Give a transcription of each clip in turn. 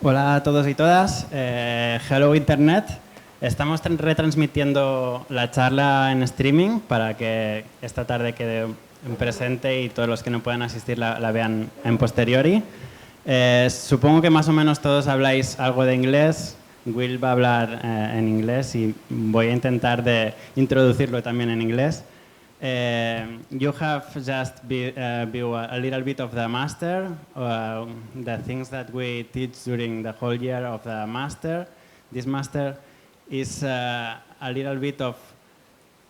Hola a todos y todas. Hello Internet. Estamos retransmitiendo la charla en streaming para que esta tarde quede en presente y todos los que no puedan asistir la vean en posteriori. Supongo que más o menos todos habláis algo de inglés. Will va a hablar en inglés y voy a intentar de introducirlo también en inglés. You have just viewed a little bit of the master, the things that we teach during the whole year of the master. This master is a little bit of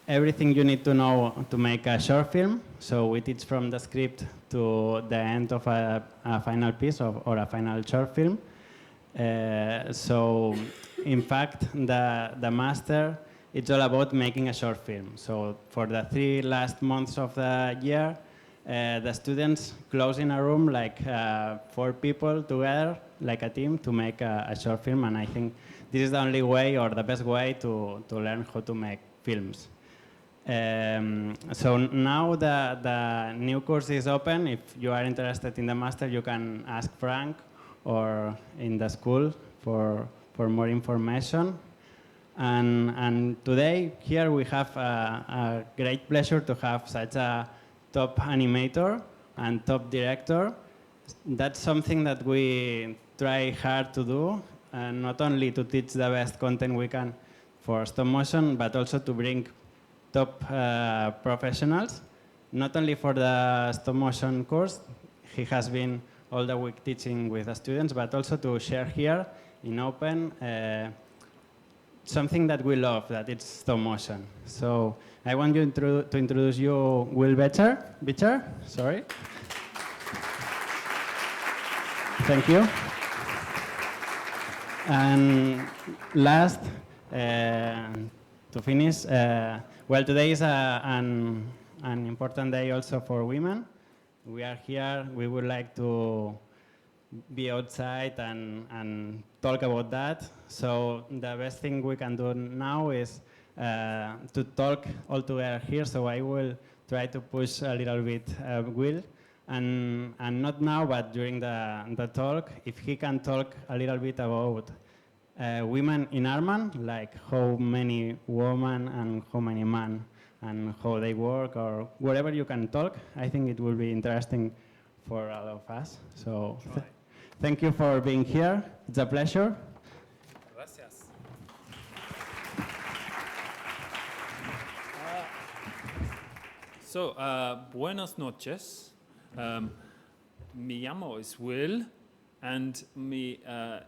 everything you need to know to make a short film. So we teach from the script to the end of a final piece or a final short film. So in fact, the master, it's all about making a short film. So for the 3 last months of the year, the students close in a room like 4 people together, like a team, to make a short film. And I think this is the only way or the best way to learn how to make films. So now the new course is open. If you are interested in the master, you can ask Frank or in the school for more information. And today here we have a great pleasure to have such a top animator and top director. That's something that we try hard to do, not only to teach the best content we can for stop motion, but also to bring top professionals, not only for the stop motion course. He has been all the week teaching with the students, but also to share here in open something that we love, that it's stop motion. So I want you to introduce you, Will Becher. Sorry. Thank you. And last, to finish, well, today is an important day also for women. We are here, we would like to be outside and talk about that. So the best thing we can do now is to talk all together here. So I will try to push a little bit Will, and not now, but during the talk, if he can talk a little bit about women in Aardman, like how many women and how many men and how they work, or whatever you can talk. I think it will be interesting for all of us. So thank you for being here. It's a pleasure. Gracias. Buenas noches. Mi llamo es Will, and mi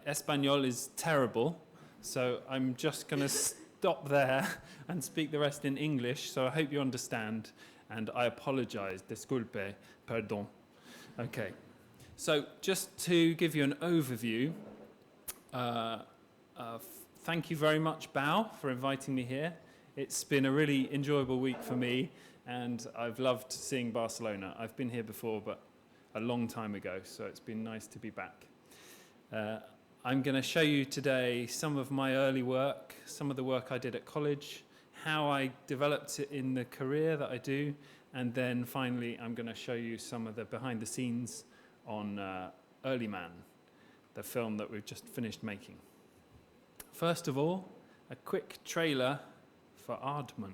español is terrible, so I'm just going to stop there and speak the rest in English, so I hope you understand, and I apologize, disculpe, pardon. Okay, so just to give you an overview, thank you very much, Bao, for inviting me here. It's been a really enjoyable week for me, and I've loved seeing Barcelona. I've been here before, but a long time ago, so it's been nice to be back. I'm going to show you today some of my early work, some of the work I did at college, how I developed it in the career that I do, and then finally I'm going to show you some of the behind the scenes on Aardman, the film that we've just finished making. First of all, a quick trailer for Aardman.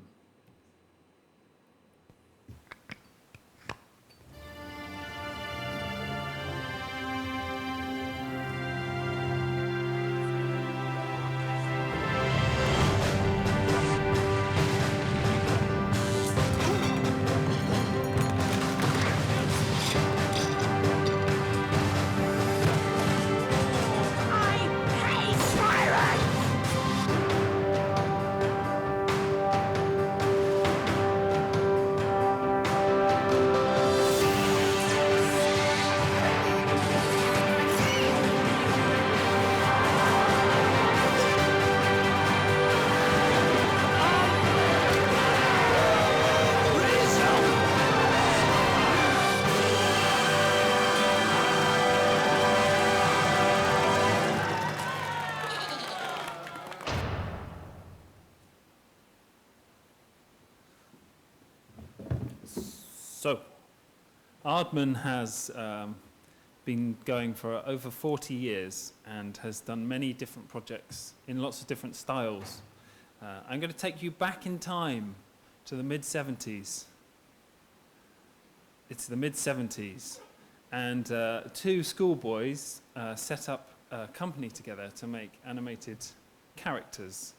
So, Aardman has been going for over 40 years and has done many different projects in lots of different styles. I'm going to take you back in time to the mid-70s. It's the mid-70s, and two schoolboys set up a company together to make animated characters,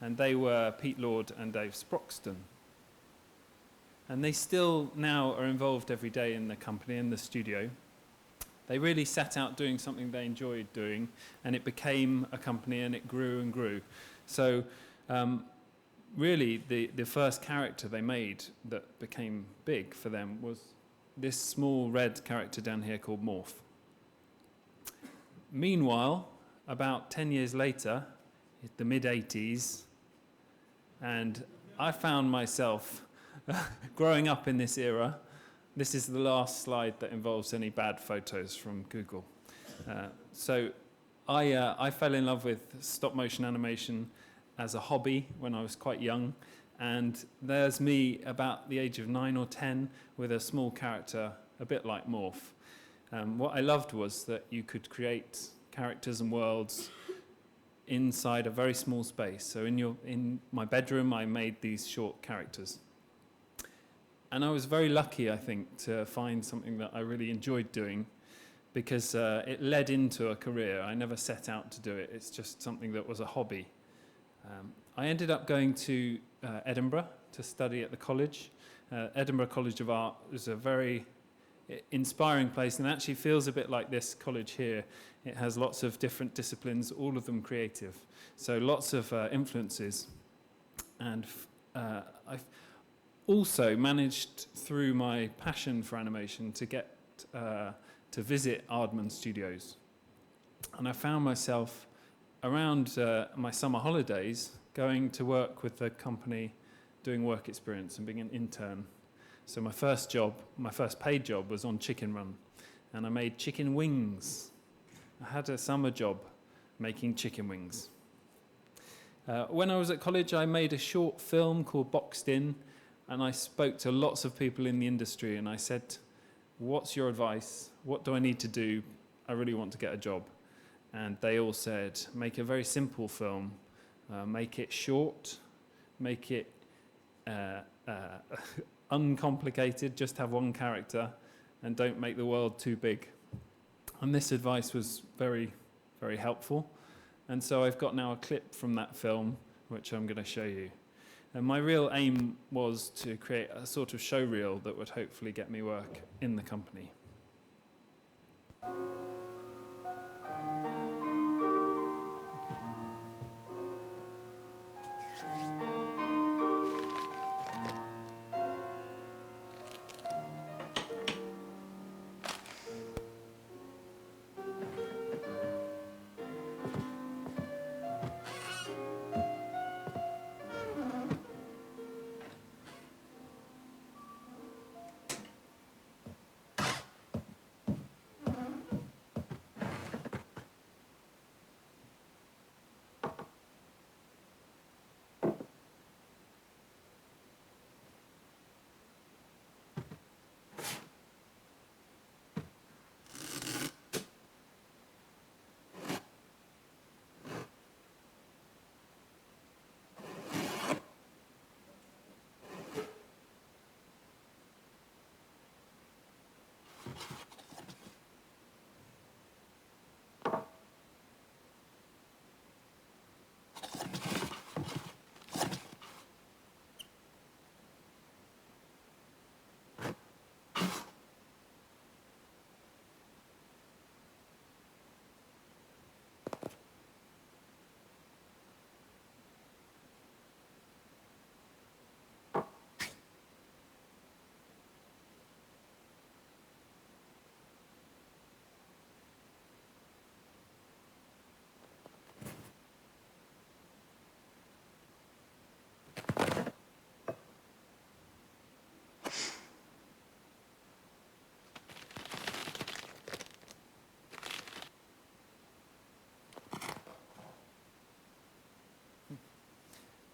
and they were Pete Lord and Dave Sproxton. And they still now are involved every day in the company, in the studio. They really set out doing something they enjoyed doing, and it became a company, and it grew and grew. So really, the first character they made that became big for them was this small red character down here called Morph. Meanwhile, about 10 years later, the mid-80s, and I found myself growing up in this era. This is the last slide that involves any bad photos from Google. So I fell in love with stop-motion animation as a hobby when I was quite young, and there's me about the age of 9 or 10 with a small character, a bit like Morph. What I loved was that you could create characters and worlds inside a very small space. So in my bedroom, I made these short characters. And I was very lucky, I think, to find something that I really enjoyed doing, because it led into a career. I never set out to do it. It's just something that was a hobby. I ended up going to Edinburgh to study at the college. Edinburgh College of Art is a very inspiring place, and actually feels a bit like this college here. It has lots of different disciplines, all of them creative. So lots of influences. And I've also managed, through my passion for animation, to get to visit Aardman studios. And I found myself around my summer holidays going to work with the company, doing work experience and being an intern. So my first paid job was on Chicken Run, and I made chicken wings. I had a summer job making chicken wings. When I was at college, I made a short film called Boxed In, and I spoke to lots of people in the industry, and I said, what's your advice? What do I need to do? I really want to get a job. And they all said, make a very simple film, make it short, make it uncomplicated, just have one character, and don't make the world too big. And this advice was very, very helpful. And so I've got now a clip from that film, which I'm going to show you. And my real aim was to create a sort of show reel that would hopefully get me work in the company.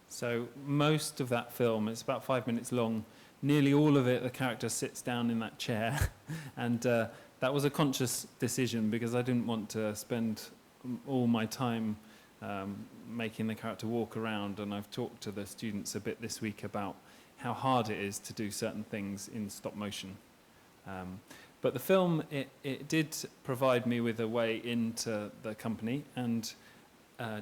So most of that film, it's about 5 minutes long, nearly all of it, the character sits down in that chair, and that was a conscious decision because I didn't want to spend all my time making the character walk around, and I've talked to the students a bit this week about how hard it is to do certain things in stop motion. But the film, it did provide me with a way into the company, and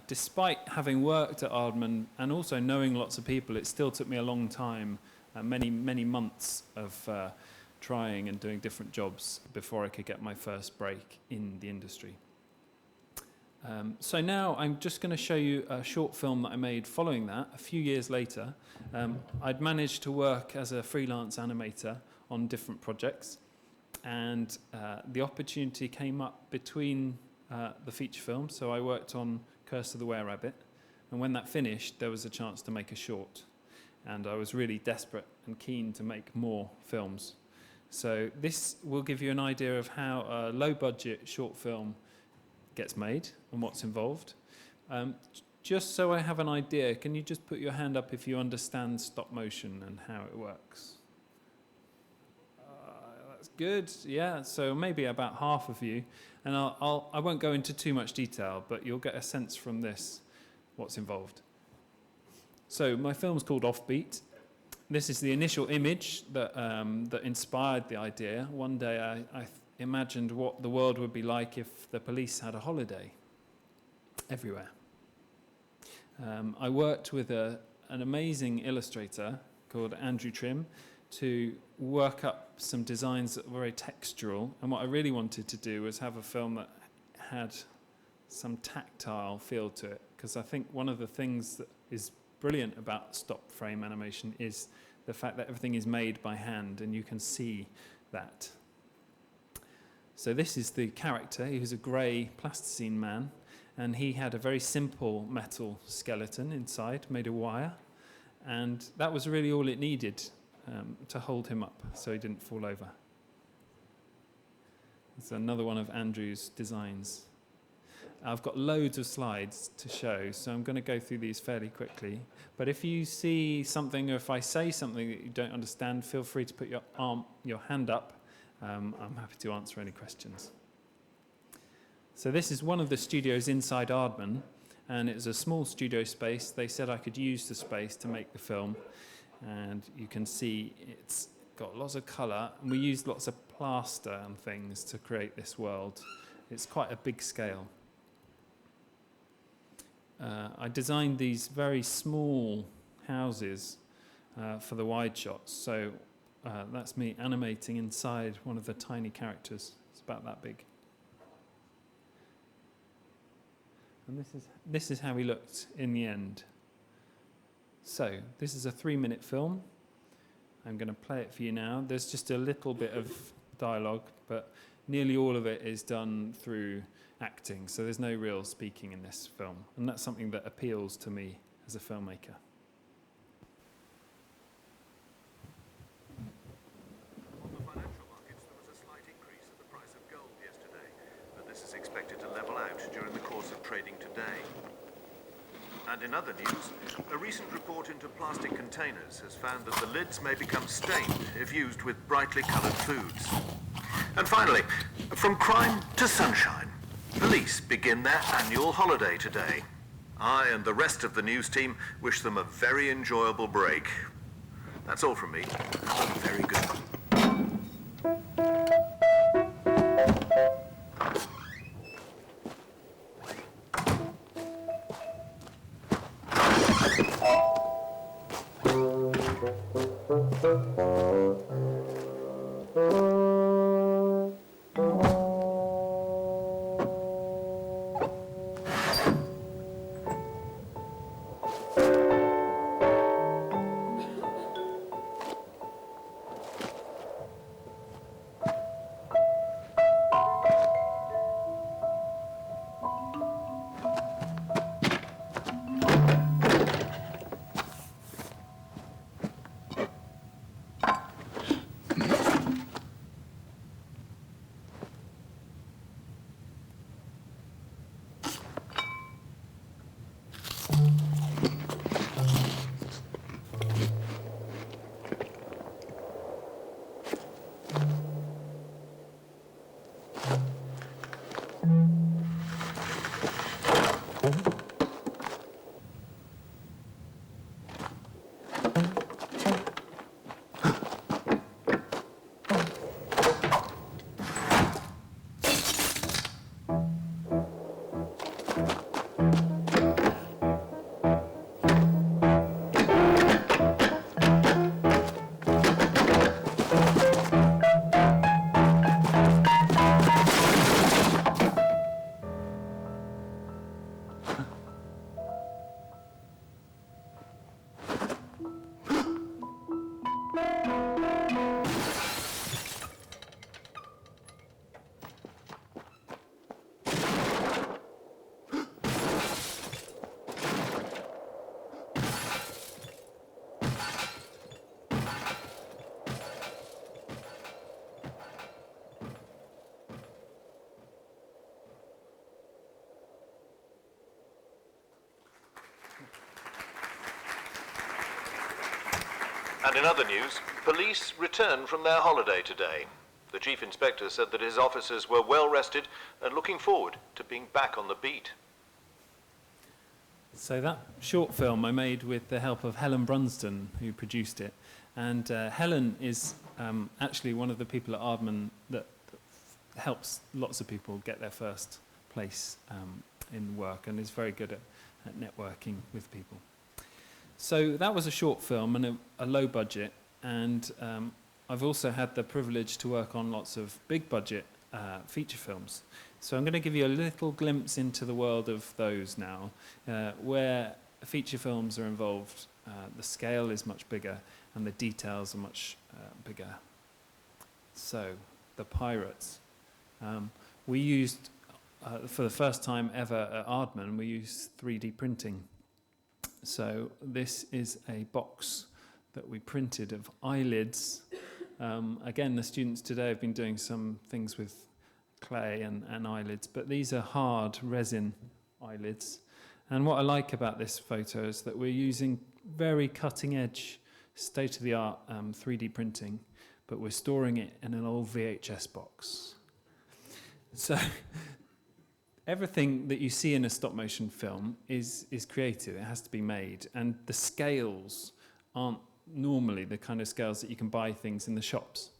despite having worked at Aardman and also knowing lots of people, it still took me a long time, many months of trying and doing different jobs before I could get my first break in the industry. So now I'm just going to show you a short film that I made following that a few years later. I'd managed to work as a freelance animator on different projects, and the opportunity came up between the feature film. So I worked on Curse of the Were-Rabbit, and when that finished, there was a chance to make a short, and I was really desperate and keen to make more films. So this will give you an idea of how a low-budget short film gets made and what's involved. Just so I have an idea, can you just put your hand up if you understand stop motion and how it works? That's good, yeah, so maybe about half of you. And I won't go into too much detail, but you'll get a sense from this what's involved. So my film's called Offbeat. This is the initial image that inspired the idea. One day I imagined what the world would be like if the police had a holiday everywhere. I worked with an amazing illustrator called Andrew Trim to work up some designs that were very textural, and what I really wanted to do was have a film that had some tactile feel to it, because I think one of the things that is brilliant about stop frame animation is the fact that everything is made by hand and you can see that. So this is the character. He was a grey plasticine man, and he had a very simple metal skeleton inside, made of wire, and that was really all it needed to hold him up so he didn't fall over. It's another one of Andrew's designs. I've got loads of slides to show, so I'm going to go through these fairly quickly. But if you see something, or if I say something that you don't understand, feel free to put your hand up. I'm happy to answer any questions. So this is one of the studios inside Aardman, and it's a small studio space. They said I could use the space to make the film, and you can see it's got lots of colour, and we used lots of plaster and things to create this world. It's quite a big scale. I designed these very small houses for the wide shots, so that's me animating inside one of the tiny characters. It's about that big. And this is how he looked in the end. So this is a 3-minute film. I'm going to play it for you now. There's just a little bit of dialogue, but nearly all of it is done through acting, so there's no real speaking in this film, and that's something that appeals to me as a filmmaker. On the financial markets, there was a slight increase in the price of gold yesterday, but this is expected to level out during the course of trading today. And in other news, a recent report into plastic containers has found that the lids may become stained if used with brightly coloured foods. And finally, from crime to sunshine, police begin their annual holiday today. I and the rest of the news team wish them a very enjoyable break. That's all from me. Have a very good one. And in other news, police returned from their holiday today. The chief inspector said that his officers were well rested and looking forward to being back on the beat. So that short film I made with the help of Helen Brunsden, who produced it. And Helen is actually one of the people at Aardman that helps lots of people get their first place in work and is very good at networking with people. So that was a short film and a low budget, and I've also had the privilege to work on lots of big budget feature films. So I'm going to give you a little glimpse into the world of those now, where feature films are involved. The scale is much bigger and the details are much bigger. So, the Pirates. We used, for the first time ever at Aardman, we used 3D printing. So this is a box that we printed of eyelids. Again, the students today have been doing some things with clay and eyelids, but these are hard resin eyelids. And what I like about this photo is that we're using very cutting-edge, state-of-the-art 3D printing, but we're storing it in an old VHS box. So everything that you see in a stop-motion film is creative. It has to be made. And the scales aren't normally the kind of scales that you can buy things in the shops.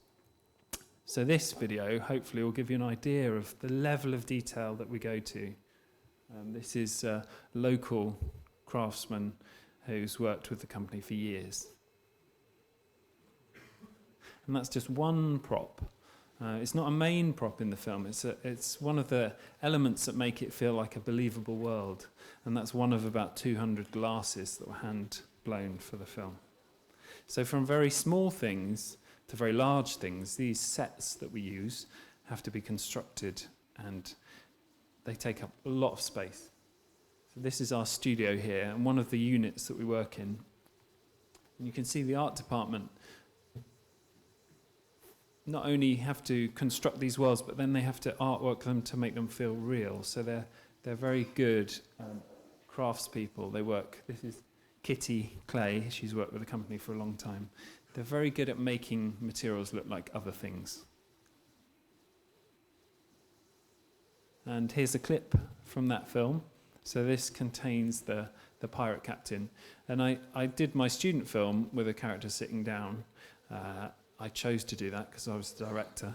So this video hopefully will give you an idea of the level of detail that we go to. This is a local craftsman who's worked with the company for years. And that's just one prop. It's not a main prop in the film. It's one of the elements that make it feel like a believable world. And that's one of about 200 glasses that were hand blown for the film. So from very small things to very large things, these sets that we use have to be constructed, and they take up a lot of space. So this is our studio here, and one of the units that we work in. And you can see the art department not only have to construct these worlds, but then they have to artwork them to make them feel real. So they're very good craftspeople. They work. This is Kitty Clay. She's worked with the company for a long time. They're very good at making materials look like other things. And here's a clip from that film. So this contains the pirate captain. And I did my student film with a character sitting down. I chose to do that because I was the director.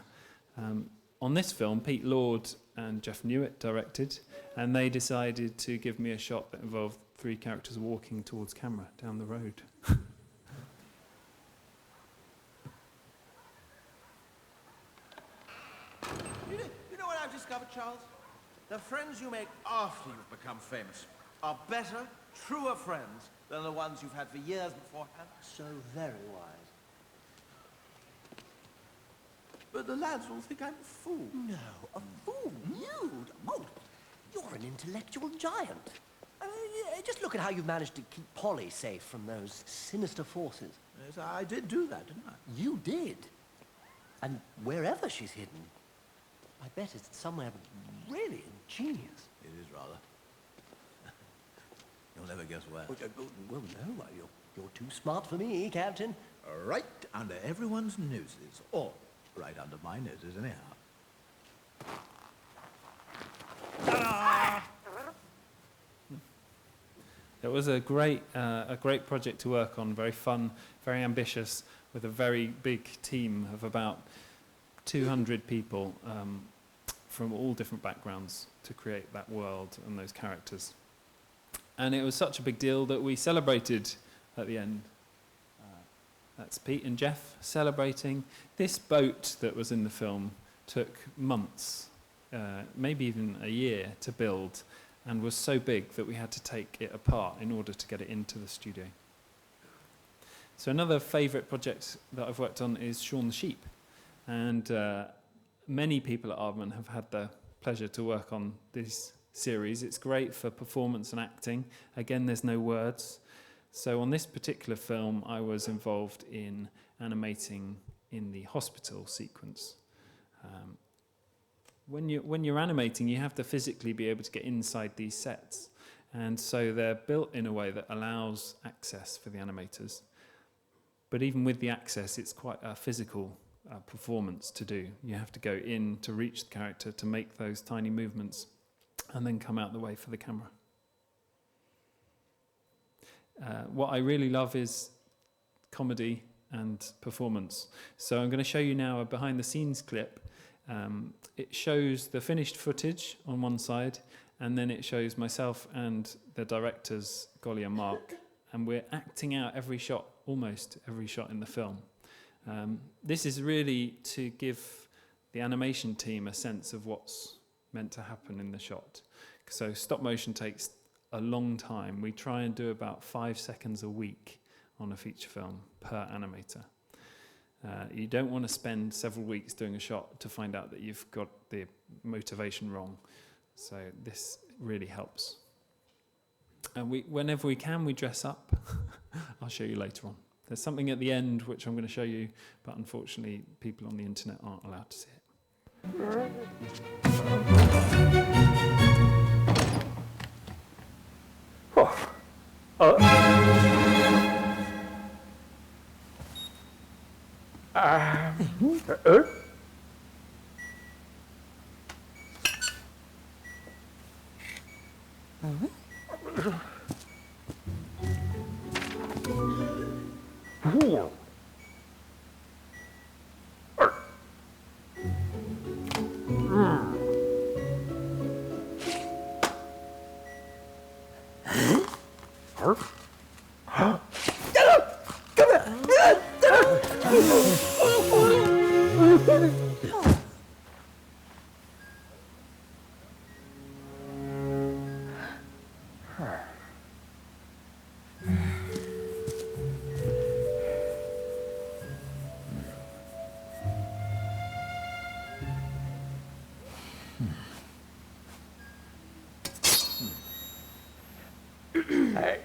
On this film, Pete Lord and Jeff Newitt directed, and they decided to give me a shot that involved 3 characters walking towards camera down the road. You know what I've discovered, Charles? The friends you make after you've become famous are better, truer friends than the ones you've had for years beforehand. So very wise. But the lads will think I'm a fool. No, a fool? You? Oh, you're an intellectual giant. I mean, just look at how you've managed to keep Polly safe from those sinister forces. Yes, I did do that, didn't I? You did. And wherever she's hidden, I bet it's somewhere really ingenious. It is rather. You'll never guess where. Well, no, you're too smart for me, Captain. Right under everyone's noses. Or right under my noses, anyhow. It was a great project to work on, very fun, very ambitious, with a very big team of about 200 people from all different backgrounds to create that world and those characters. And it was such a big deal that we celebrated at the end. That's Pete and Jeff celebrating. This boat that was in the film took months, maybe even a year to build, and was so big that we had to take it apart in order to get it into the studio. So another favourite project that I've worked on is Shaun the Sheep. And many people at Aardman have had the pleasure to work on this series. It's great for performance and acting. Again, there's no words. So on this particular film, I was involved in animating in the hospital sequence. When you're animating, you have to physically be able to get inside these sets. And so they're built in a way that allows access for the animators. But even with the access, it's quite a physical performance to do. You have to go in to reach the character, to make those tiny movements, and then come out the way for the camera. What I really love is comedy and performance. So I'm going to show you now a behind-the-scenes clip. It shows the finished footage on one side, and then it shows myself and the directors, Golly and Mark, and we're acting out every shot, almost every shot in the film. This is really to give the animation team a sense of what's meant to happen in the shot. So stop motion takes a long time. We try and do about 5 seconds a week on a feature film per animator. You don't want to spend several weeks doing a shot to find out that you've got the motivation wrong. So this really helps. And whenever we can, we dress up. I'll show you later on. There's something at the end which I'm going to show you, but unfortunately people on the internet aren't allowed to see it. Hey.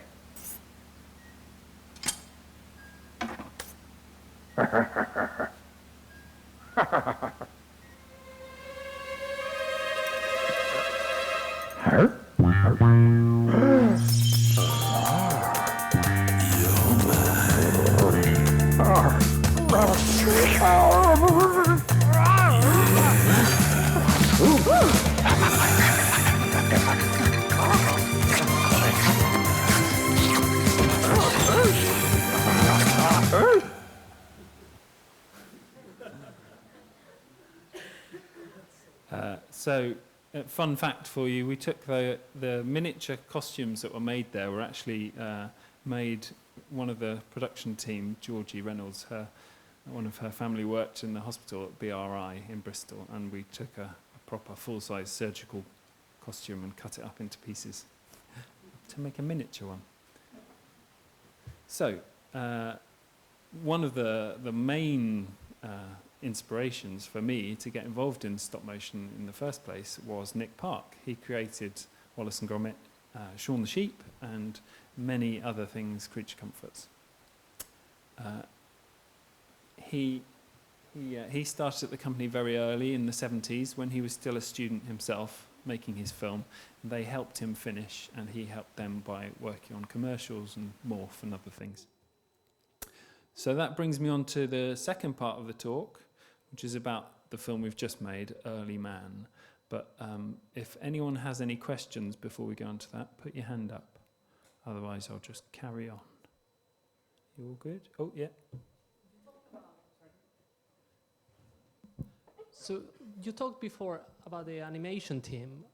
So, fun fact for you, we took the miniature costumes that were made there were actually made, one of the production team, Georgie Reynolds, one of her family worked in the hospital at BRI in Bristol, and we took a proper full-size surgical costume and cut it up into pieces to make a miniature one. So, one of the main inspirations for me to get involved in stop motion in the first place was Nick Park. He created Wallace and Gromit, Shaun the Sheep, and many other things, Creature Comforts. He started at the company very early in the 70s when he was still a student himself, making his film. They helped him finish, and he helped them by working on commercials and Morph and other things. So that brings me on to the second part of the talk, which is about the film we've just made, Early Man. But if anyone has any questions before we go on to that, put your hand up. Otherwise, I'll just carry on. You all good? Oh, yeah. So you talked before about the animation team.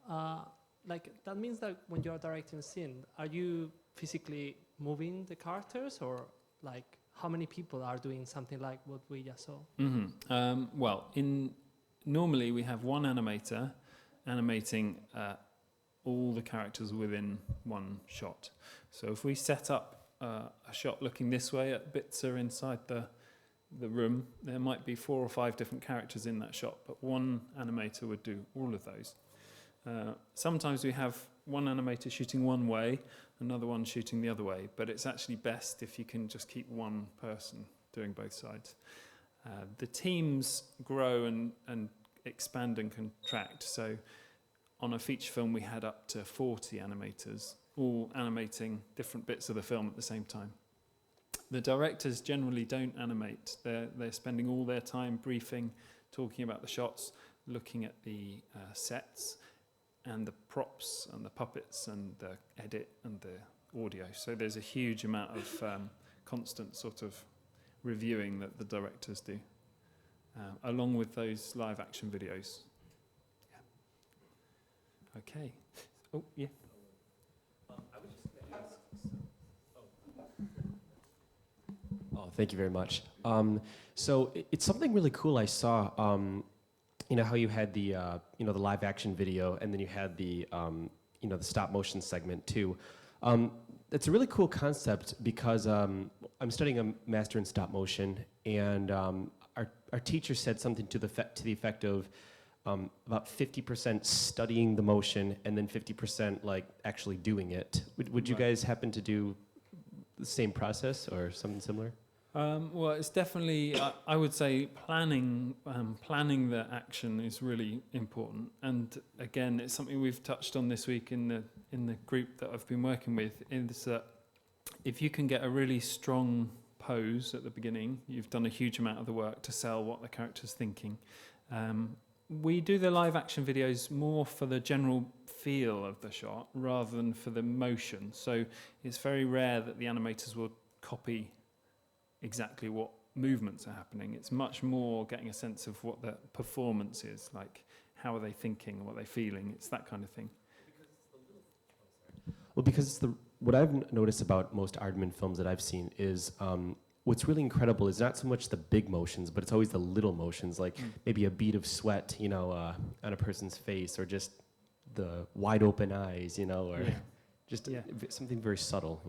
Like that means that when you're directing a scene, are you physically moving the characters, or like how many people are doing something like what we just saw? Mm-hmm. Well, normally we have one animator animating all the characters within one shot. So if we set up a shot looking this way, bits are inside the room, there might be 4 or 5 different characters in that shot, but one animator would do all of those. Sometimes we have one animator shooting one way, another one shooting the other way, but it's actually best if you can just keep one person doing both sides. The teams grow and expand and contract, so on a feature film we had up to 40 animators, all animating different bits of the film at the same time. The directors generally don't animate. They're spending all their time briefing, talking about the shots, looking at the sets and the props and the puppets and the edit and the audio. So there's a huge amount of constant sort of reviewing that the directors do, along with those live action videos. Yeah. Okay. Oh, yeah. Oh, thank you very much. So it's something really cool I saw. You know how you had the the live action video, and then you had the the stop motion segment too. It's a really cool concept because I'm studying a master in stop motion, and our teacher said something to the effect of about 50% studying the motion and then 50% like actually doing it. Would you guys happen to do the same process or something similar? Well, it's definitely, I would say, planning the action is really important. And again, it's something we've touched on this week in the group that I've been working with. Is that if you can get a really strong pose at the beginning, you've done a huge amount of the work to sell what the character's thinking. We do the live action videos more for the general feel of the shot rather than for the motion. So it's very rare that the animators will copy exactly what movements are happening. It's much more getting a sense of what the performance is, like how are they thinking, what are they feeling. It's that kind of thing. Well, because what I've noticed about most Aardman films that I've seen is what's really incredible is not so much the big motions, but it's always the little motions, like maybe a bead of sweat, on a person's face, or just the wide open eyes, or just something very subtle.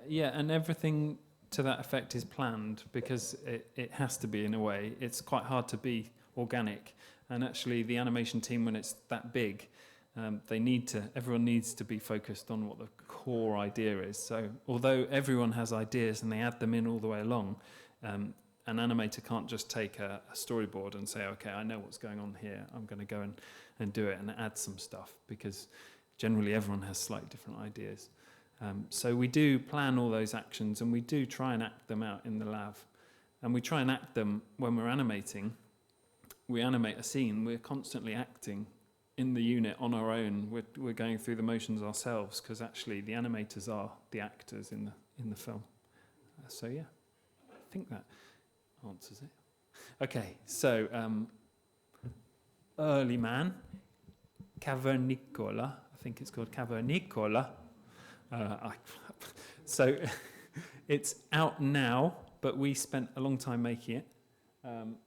Yeah, and everything to that effect is planned because it has to be in a way. It's quite hard to be organic, and actually the animation team, when it's that big, everyone needs to be focused on what the core idea is. So although everyone has ideas and they add them in all the way along, an animator can't just take a storyboard and say, okay, I know what's going on here, I'm going to go and do it and add some stuff, because generally everyone has slightly different ideas. So we do plan all those actions, and we do try and act them out in the lab. And we try and act them when we're animating. We animate a scene, we're constantly acting in the unit on our own. We're going through the motions ourselves, because actually the animators are the actors in the film. So yeah, I think that answers it. Okay, so early man, Cavernicola. I think it's called Cavernicola. So it's out now, but we spent a long time making it.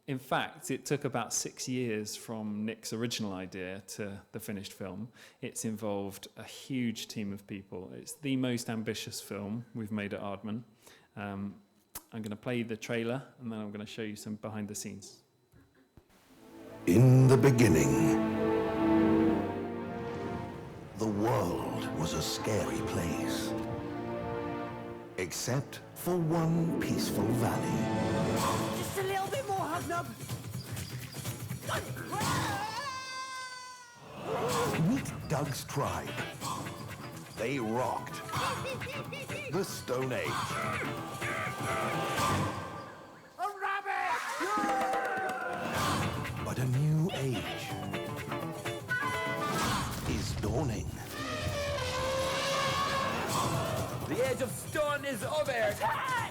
In fact, it took about 6 years from Nick's original idea to the finished film. It's involved a huge team of people. It's the most ambitious film we've made at Aardman. I'm going to play the trailer, and then I'm going to show you some behind the scenes. In the beginning, the world was a scary place. Except for one peaceful valley. Just a little bit more, Hugnub. Meet Doug's tribe. They rocked the Stone Age. A rabbit! But a new age is dawning. The age of stone is over.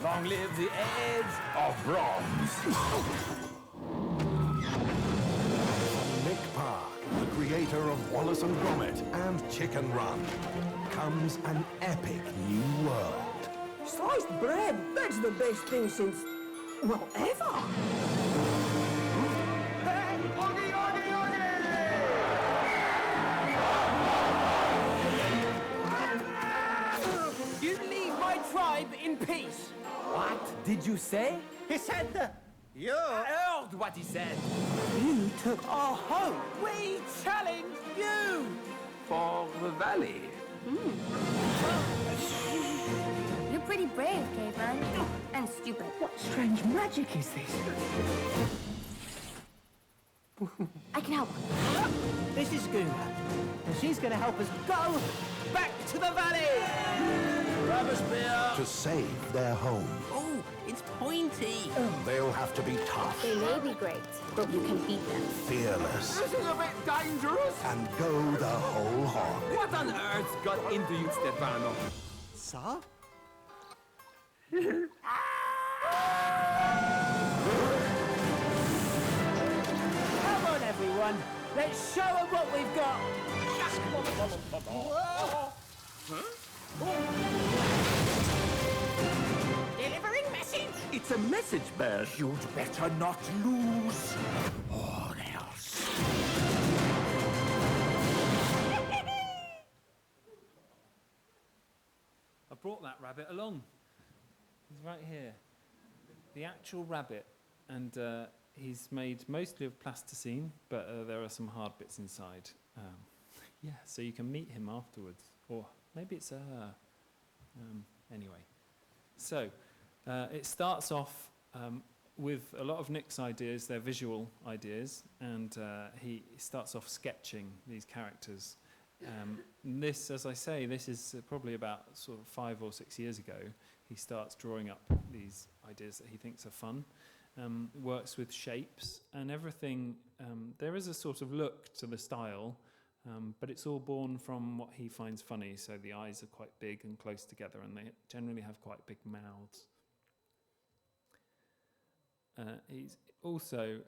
Long live the age of bronze. Nick Park, the creator of Wallace and Gromit and Chicken Run, comes an epic new world. Sliced bread, that's the best thing since, well, ever. Hey, Oogie, Oogie, Oogie! You leave my tribe in peace. What did you say? He said that you I heard what he said. took our home. We challenge you. For the valley. You're pretty brave, Caveman. And stupid. What strange magic is this? I can help. This is Guna, and she's going to help us go back to the valley. Rubbish beer. To save their home. Oh, It's pointy. They'll have to be tough, They may be great, but you can beat them. fearless, This is a bit dangerous. and go the whole hog. What on earth got into you, Stefano? Sir? Come on, everyone. Let's show them what we've got. Delivering message. It's a message, Bear. You'd better not lose, or else. I brought that rabbit along. He's right here. The actual rabbit. And he's made mostly of plasticine, but there are some hard bits inside. Yeah, so you can meet him afterwards. Or maybe it's a her. Anyway. So, it starts off with a lot of Nick's ideas. They're visual ideas. And he starts off sketching these characters. This, as I say, this is probably about sort of 5 or 6 years ago. He starts drawing up these ideas that he thinks are fun. Works with shapes and everything. There is a sort of look to the style, but it's all born from what he finds funny. So the eyes are quite big and close together, and they generally have quite big mouths. He's also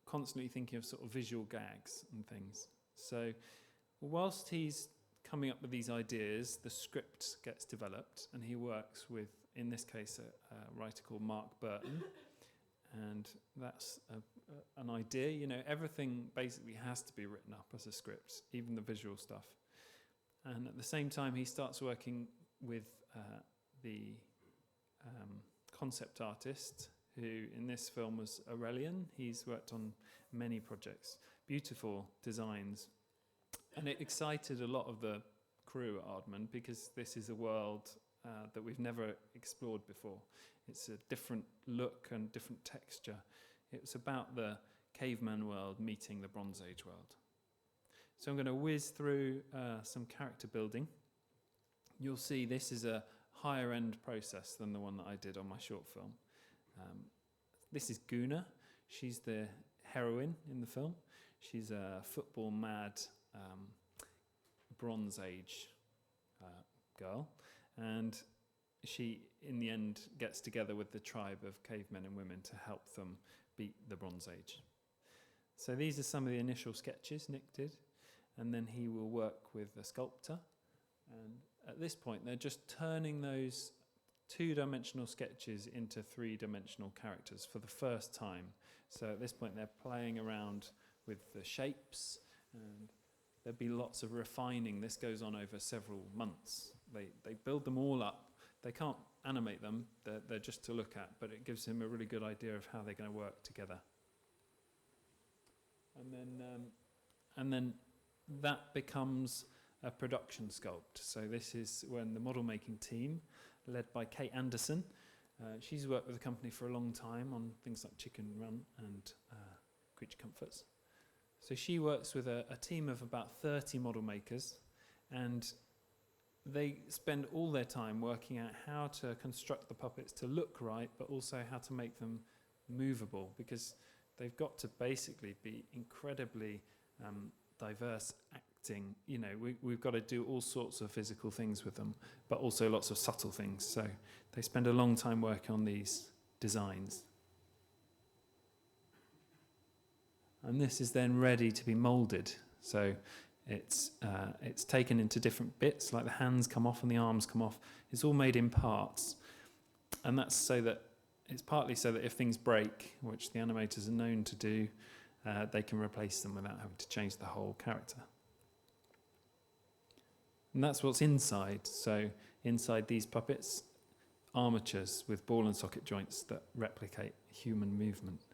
constantly thinking of sort of visual gags and things. So whilst he's coming up with these ideas, the script gets developed, and he works with, in this case, a writer called Mark Burton. And that's an idea. You know, everything basically has to be written up as a script, even the visual stuff. And at the same time, he starts working with the concept artist, who in this film was Aurelian. He's worked on many projects, beautiful designs. And it excited a lot of the crew at Aardman, because this is a world that we've never explored before. It's a different look and different texture. It's about the caveman world meeting the Bronze Age world. So I'm going to whiz through some character building. You'll see this is a higher end process than the one that I did on my short film. This is Guna. She's the heroine in the film. She's a football mad Bronze Age girl, and she in the end gets together with the tribe of cavemen and women to help them beat the Bronze Age. So these are some of the initial sketches Nick did, and then he will work with a sculptor, and at this point they're just turning those two-dimensional sketches into three-dimensional characters for the first time. So at this point they're playing around with the shapes, and there'll be lots of refining. This goes on over several months. They build them all up. They can't animate them. They're just to look at, but it gives him a really good idea of how they're going to work together. And then that becomes a production sculpt. So this is when the model making team, led by Kate Anderson, she's worked with the company for a long time on things like Chicken Run and Creature Comforts. So she works with a team of about 30 model makers, and they spend all their time working out how to construct the puppets to look right, but also how to make them movable, because they've got to basically be incredibly diverse acting. You know, we've got to do all sorts of physical things with them, but also lots of subtle things. So they spend a long time working on these designs. And this is then ready to be molded. So it's taken into different bits, like the hands come off and the arms come off. It's all made in parts. And that's so that it's partly so that if things break, which the animators are known to do, they can replace them without having to change the whole character. And that's what's inside. So inside these puppets, armatures with ball and socket joints that replicate human movement.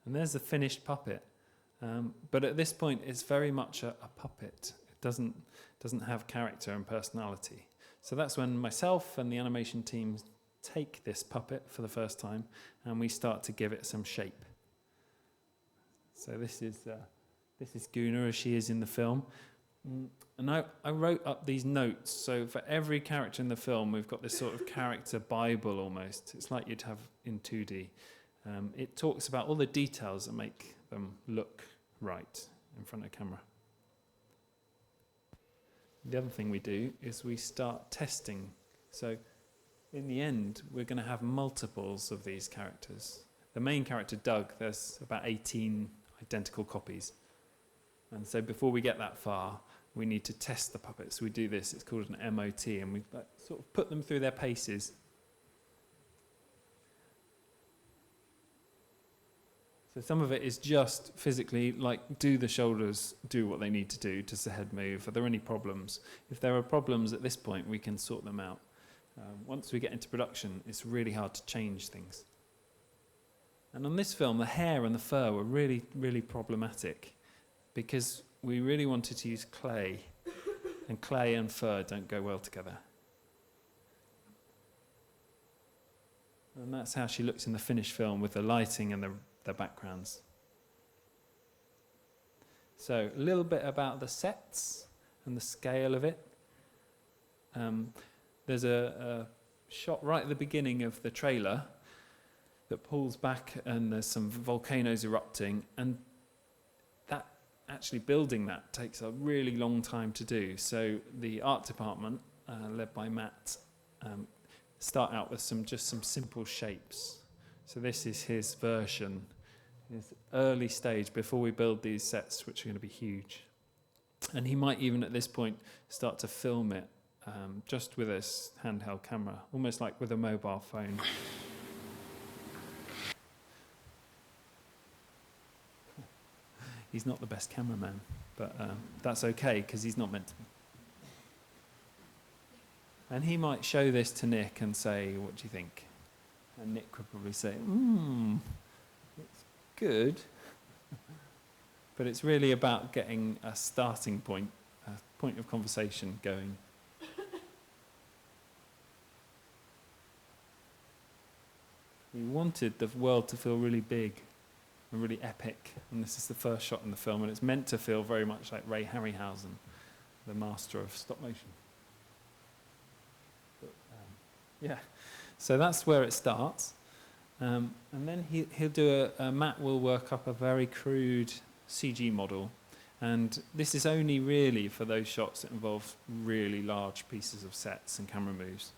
And there's the finished puppet. But at this point, it's very much a puppet. It doesn't have character and personality. So that's when myself and the animation team take this puppet for the first time, and we start to give it some shape. So this is Guna as she is in the film. And I wrote up these notes, so for every character in the film, we've got this sort of character Bible almost. It's like you'd have in 2D. It talks about all the details that make them look right in front of camera. The other thing we do is we start testing. So in the end, we're going to have multiples of these characters. The main character, Doug, there's about 18 identical copies. And so before we get that far, we need to test the puppets. We do this, it's called an MOT, and we sort of put them through their paces. So some of it is just physically, like, do the shoulders do what they need to do? Does the head move? Are there any problems? If there are problems at this point, we can sort them out. Once we get into production, it's really hard to change things. And on this film, the hair and the fur were really, really problematic because we really wanted to use clay, and clay and fur don't go well together. And that's how she looks in the finished film with the lighting and the backgrounds. So a little bit about the sets and the scale of it. There's a shot right at the beginning of the trailer that pulls back and there's some volcanoes erupting, and that actually building that takes a really long time to do. So the art department, led by Matt, start out with some simple shapes. So this is his version, his early stage before we build these sets, which are going to be huge. And he might even at this point start to film it just with a handheld camera, almost like with a mobile phone. He's not the best cameraman, but that's okay because he's not meant to be. And he might show this to Nick and say, "What do you think?" And Nick would probably say, "It's good." But it's really about getting a starting point, a point of conversation going. We wanted the world to feel really big and really epic, and this is the first shot in the film, and it's meant to feel very much like Ray Harryhausen, the master of stop motion. But, yeah, so that's where it starts, and then he'll do Matt will work up a very crude CG model, and this is only really for those shots that involve really large pieces of sets and camera moves.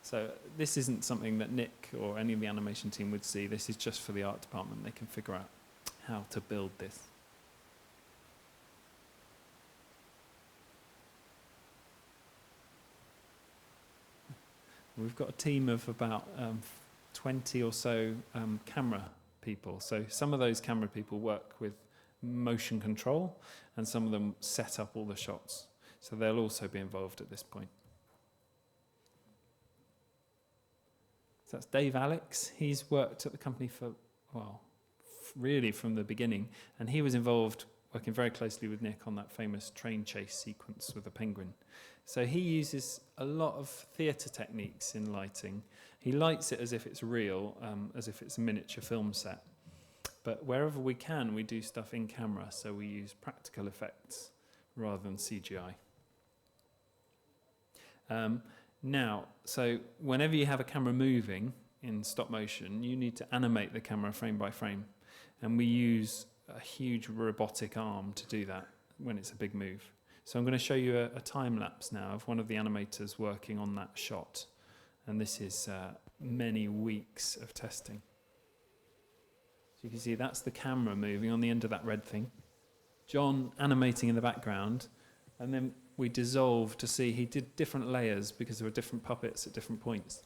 So this isn't something that Nick or any of the animation team would see. This is just for the art department. They can figure out how to build this. We've got a team of about 20 or so camera people. So some of those camera people work with motion control, and some of them set up all the shots. So they'll also be involved at this point. So that's Dave Alex. He's worked at the company for, well, really from the beginning. And he was involved working very closely with Nick on that famous train chase sequence with the penguin. So he uses a lot of theatre techniques in lighting. He lights it as if it's real, as if it's a miniature film set. But wherever we can, we do stuff in camera. So we use practical effects rather than CGI. Now, so whenever you have a camera moving in stop motion, you need to animate the camera frame by frame. And we use a huge robotic arm to do that when it's a big move. So I'm going to show you a time lapse now of one of the animators working on that shot. And this is many weeks of testing. So you can see that's the camera moving on the end of that red thing. John animating in the background, and then we dissolve to see he did different layers because there were different puppets at different points.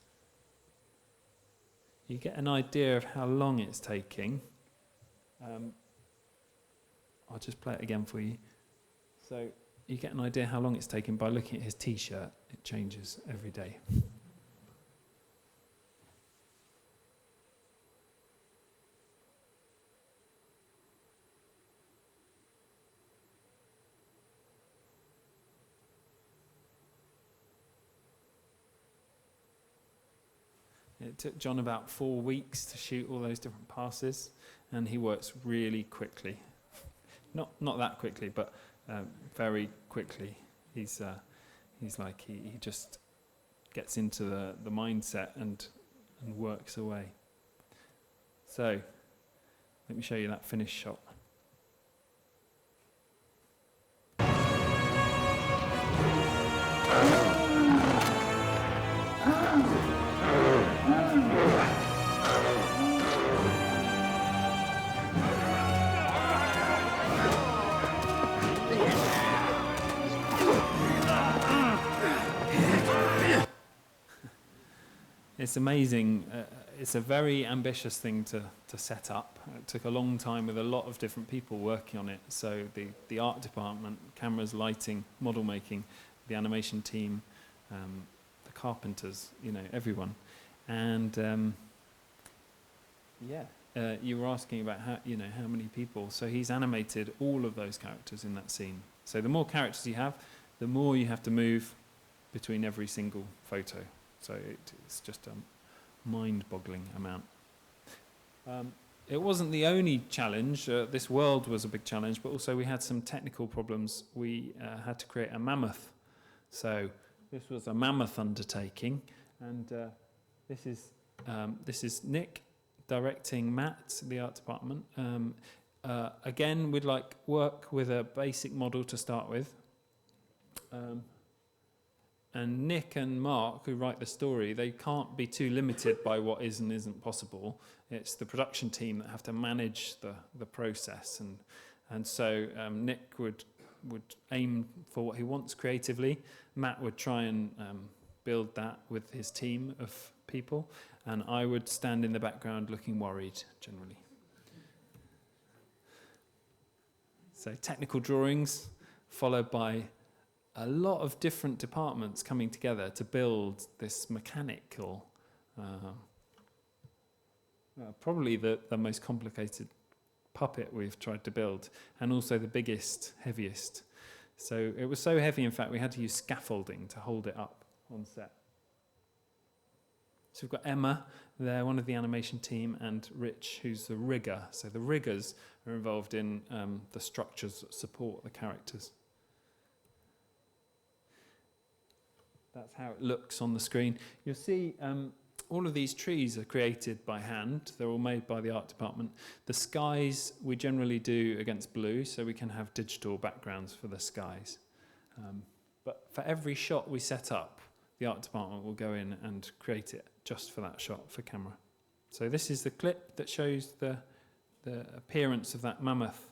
You get an idea of how long it's taking. I'll just play it again for you. So you get an idea how long it's taken by looking at his t-shirt. It changes every day. It took John about 4 weeks to shoot all those different passes, and he works really quickly. not that quickly, but very quickly. He's like he just gets into the mindset and works away. So let me show you that finished shot. It's amazing. It's a very ambitious thing to set up. It took a long time with a lot of different people working on it. So the art department, cameras, lighting, model making, the animation team, the carpenters, everyone. And you were asking about how many people. So he's animated all of those characters in that scene. So the more characters you have, the more you have to move between every single photo. So it's just a mind-boggling amount. It wasn't the only challenge. This world was a big challenge, but also we had some technical problems. We had to create a mammoth. So this was a mammoth undertaking, and this is Nick directing Matt, the art department. Again, we'd work with a basic model to start with. And Nick and Mark, who write the story, they can't be too limited by what is and isn't possible. It's the production team that have to manage the process. And so Nick would aim for what he wants creatively. Matt would try and build that with his team of people. And I would stand in the background looking worried, generally. So technical drawings, followed by a lot of different departments coming together to build this mechanical, probably the most complicated puppet we've tried to build, and also the biggest, heaviest. So it was so heavy, in fact, we had to use scaffolding to hold it up on set. So we've got Emma there, one of the animation team, and Rich, who's the rigger. So the riggers are involved in the structures that support the characters. That's how it looks on the screen. You'll see all of these trees are created by hand. They're all made by the art department. The skies we generally do against blue, so we can have digital backgrounds for the skies. But for every shot we set up, the art department will go in and create it just for that shot for camera. So this is the clip that shows the appearance of that mammoth.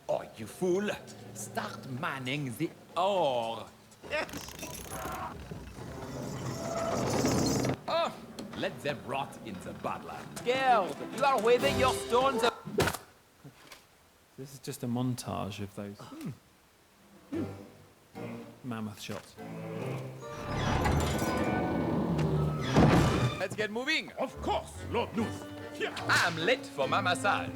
Oh, you fool! Start manning the ore! Yes! Oh! Let them rot in the badland. Scared! You are waving your stones. This is just a montage of those mammoth shots. Let's get moving! Of course, Lord Nuth. Here. I'm late for my massage.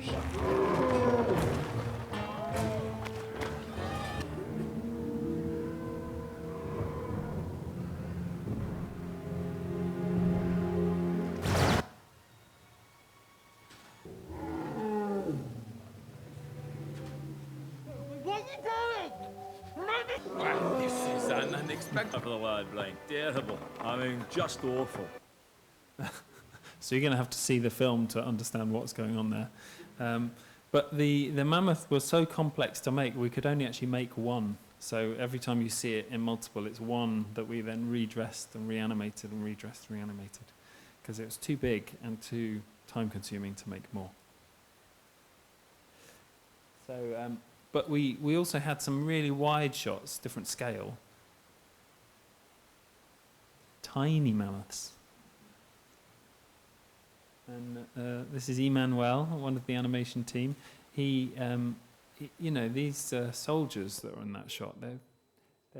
Well, this is an unexpected word, Blaine. Terrible. I mean, just awful. So you're going to have to see the film to understand what's going on there. But the mammoth was so complex to make, we could only actually make one. So every time you see it in multiple, it's one that we then redressed and reanimated and redressed and reanimated, because it was too big and too time-consuming to make more. So, but we also had some really wide shots, different scale. Tiny mammoths. And this is Emmanuel, one of the animation team. He you know, these soldiers that are in that shot, they're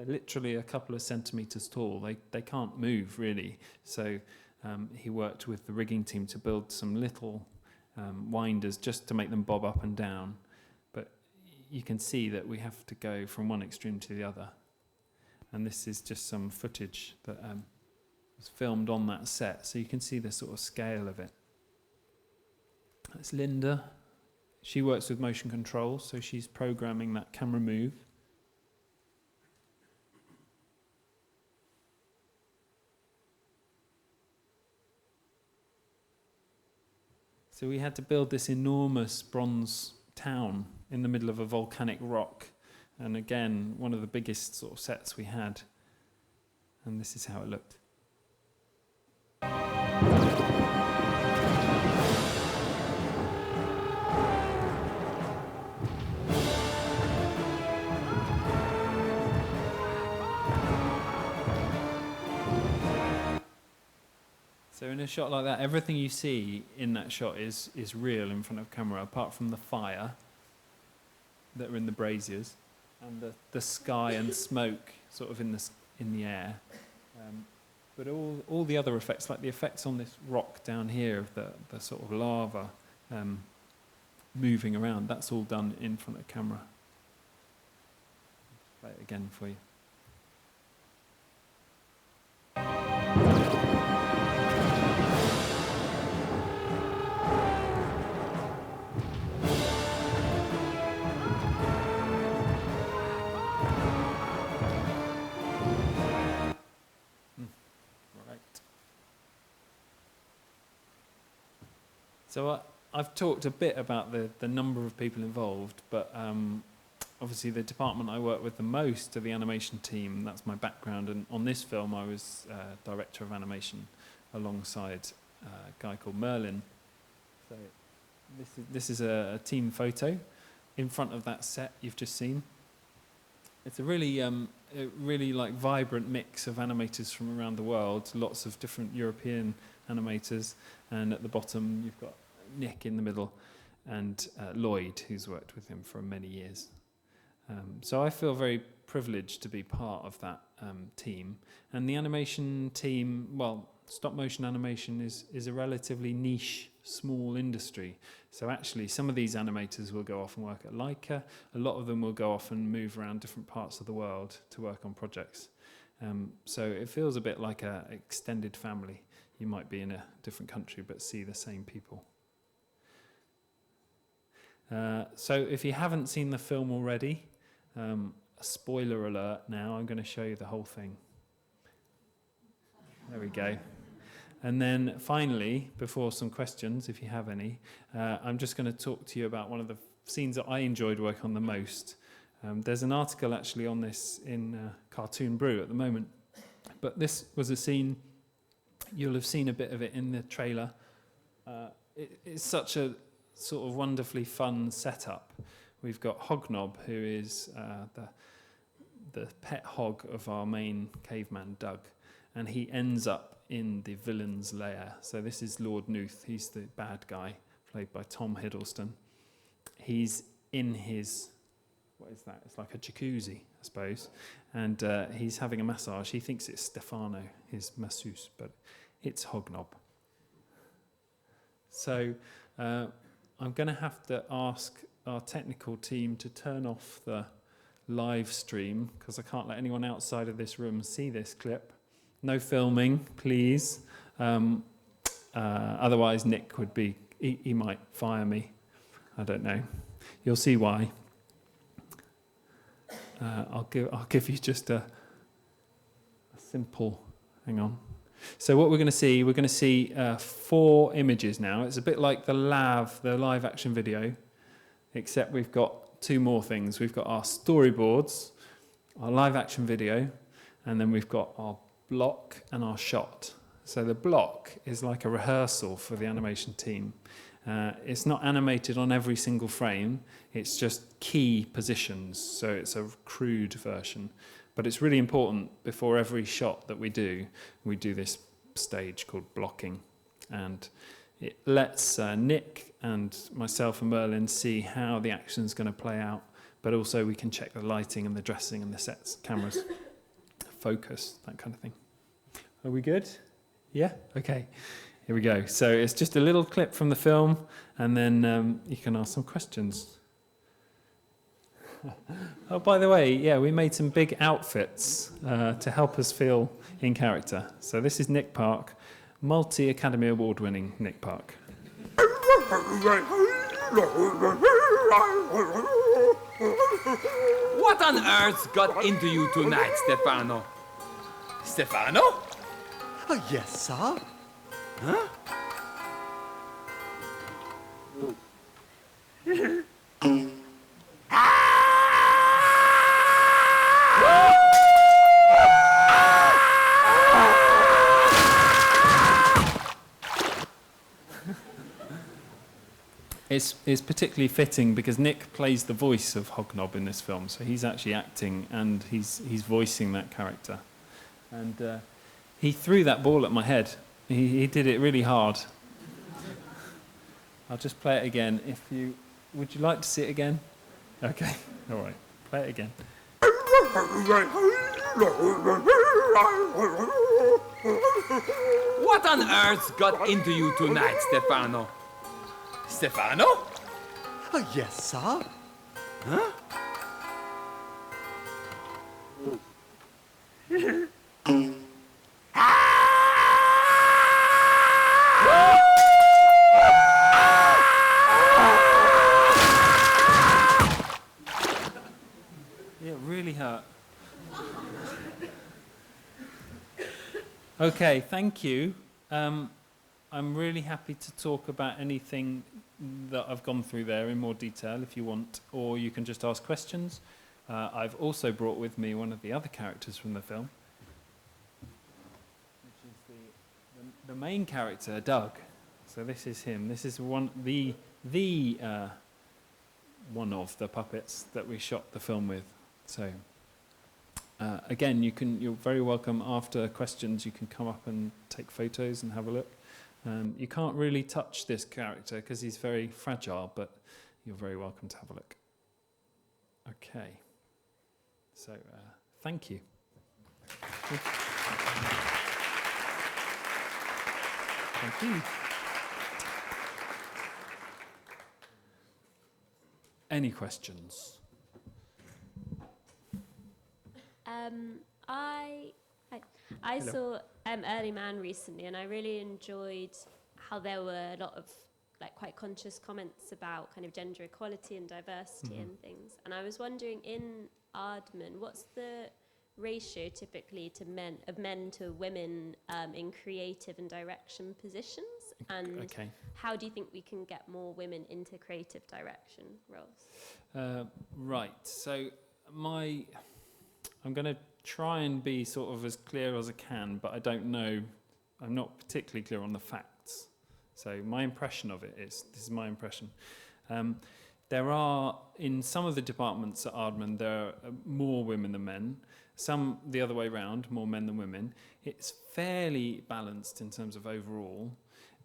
literally a couple of centimeters tall. They can't move really. So he worked with the rigging team to build some little winders just to make them bob up and down. But you can see that we have to go from one extreme to the other. And this is just some footage that was filmed on that set, so you can see the sort of scale of it. That's Linda. She works with motion control, so she's programming that camera move. So we had to build this enormous bronze town in the middle of a volcanic rock. And again, one of the biggest sort of sets we had. And this is how it looked. So in a shot like that, everything you see in that shot is real in front of camera, apart from the fire that are in the braziers and the sky and smoke sort of in the air. But all the other effects, like the effects on this rock down here of the sort of lava moving around, that's all done in front of camera. Play it again for you. So I've talked a bit about the number of people involved, but obviously the department I work with the most are the animation team. That's my background, and on this film I was director of animation alongside a guy called Merlin. So this is a team photo in front of that set you've just seen. It's a really like vibrant mix of animators from around the world, lots of different European animators, and at the bottom you've got Nick in the middle, and Lloyd, who's worked with him for many years. So I feel very privileged to be part of that team. And the animation team, well, stop motion animation is a relatively niche, small industry. So actually some of these animators will go off and work at Leica. A lot of them will go off and move around different parts of the world to work on projects. So it feels a bit like an extended family. You might be in a different country but see the same people. So if you haven't seen the film already, spoiler alert now, I'm going to show you the whole thing. There we go. And then finally, before some questions, if you have any, I'm just going to talk to you about one of the scenes that I enjoyed working on the most. There's an article actually on this in Cartoon Brew at the moment, but this was a scene, you'll have seen a bit of it in the trailer. It's such a sort of wonderfully fun setup. We've got Hognob, who is the pet hog of our main caveman, Doug, and he ends up in the villain's lair. So this is Lord Nuth, he's the bad guy, played by Tom Hiddleston. He's in his, what is that? It's like a jacuzzi, I suppose, and he's having a massage. He thinks it's Stefano, his masseuse, but it's Hognob. So I'm going to have to ask our technical team to turn off the live stream because I can't let anyone outside of this room see this clip. No filming, please. Otherwise, Nick would be, he might fire me. I don't know. You'll see why. I'll give you just a simple, hang on. So what we're going to see 4 images now. It's a bit like the live action video, except we've got 2 more things. We've got our storyboards, our live action video, and then we've got our block and our shot. So the block is like a rehearsal for the animation team. It's not animated on every single frame, it's just key positions, so it's a crude version. But it's really important before every shot that we do this stage called blocking. And it lets Nick and myself and Merlin see how the action's going to play out, but also we can check the lighting and the dressing and the sets, cameras, focus, that kind of thing. Are we good? Yeah? Okay. Here we go. So it's just a little clip from the film, and then you can ask some questions. Oh, by the way, yeah, we made some big outfits to help us feel in character. So this is Nick Park, multi-Academy Award-winning Nick Park. What on earth got into you tonight, Stefano? Stefano? Oh, yes, sir. Huh? It's particularly fitting because Nick plays the voice of Hobnob in this film, so he's actually acting and he's voicing that character. And he threw that ball at my head. He did it really hard. I'll just play it again. Would you like to see it again? Okay, all right, play it again. What on earth got into you tonight, Stefano? Stefano? Oh, yes, sir. Huh? It really hurt. Okay, thank you. I'm really happy to talk about anything that I've gone through there in more detail if you want, or you can just ask questions. I've also brought with me one of the other characters from the film, which is the main character, Doug. So this is him. This is one of the puppets that we shot the film with. So again, you're very welcome. After questions, you can come up and take photos and have a look. You can't really touch this character because he's very fragile, but you're very welcome to have a look. Okay. So, thank you. Thank you. Any questions? I saw Early Man recently, and I really enjoyed how there were a lot of quite conscious comments about kind of gender equality and diversity and things. And I was wondering, in Aardman, what's the ratio typically to men to women in creative and direction positions? And how do you think we can get more women into creative direction roles? Right. So I'm going to try and be sort of as clear as I can, but I don't know. I'm not particularly clear on the facts. So my impression of it is, this is my impression. There are, in some of the departments at Aardman, there are more women than men. Some the other way around, more men than women. It's fairly balanced in terms of overall.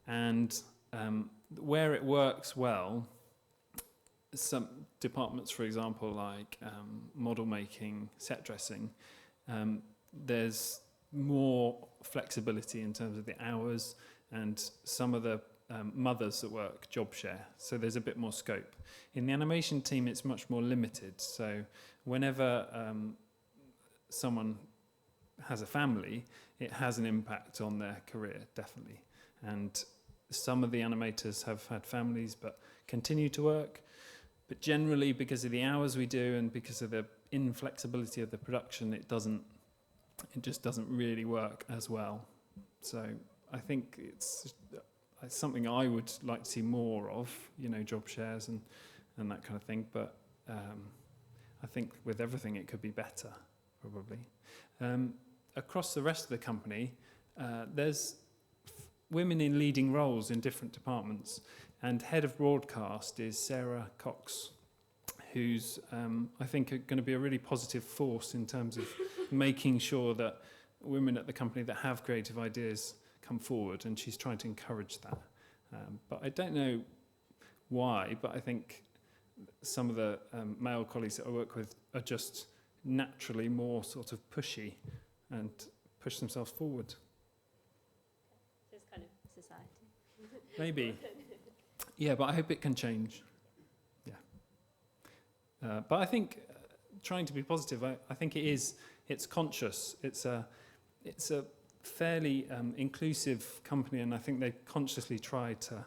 And where it works well, some departments, for example, like model making, set dressing, there's more flexibility in terms of the hours, and some of the mothers that work job share, so there's a bit more scope. In the animation team, it's much more limited, so whenever someone has a family, it has an impact on their career, definitely. And some of the animators have had families but continue to work. But generally, because of the hours we do and because of the inflexibility of the production, it just doesn't really work as well. So I think it's something I would like to see more of, job shares and that kind of thing. But I think with everything, it could be better, probably. Across the rest of the company, there's women in leading roles in different departments. And head of broadcast is Sarah Cox, who's, I think, going to be a really positive force in terms of making sure that women at the company that have creative ideas come forward, and she's trying to encourage that. But I don't know why, but I think some of the male colleagues that I work with are just naturally more sort of pushy and push themselves forward. So it's kind of society. Maybe. Yeah, but I hope it can change. Yeah. But I think trying to be positive, I think it's conscious. It's a fairly inclusive company, and I think they consciously try to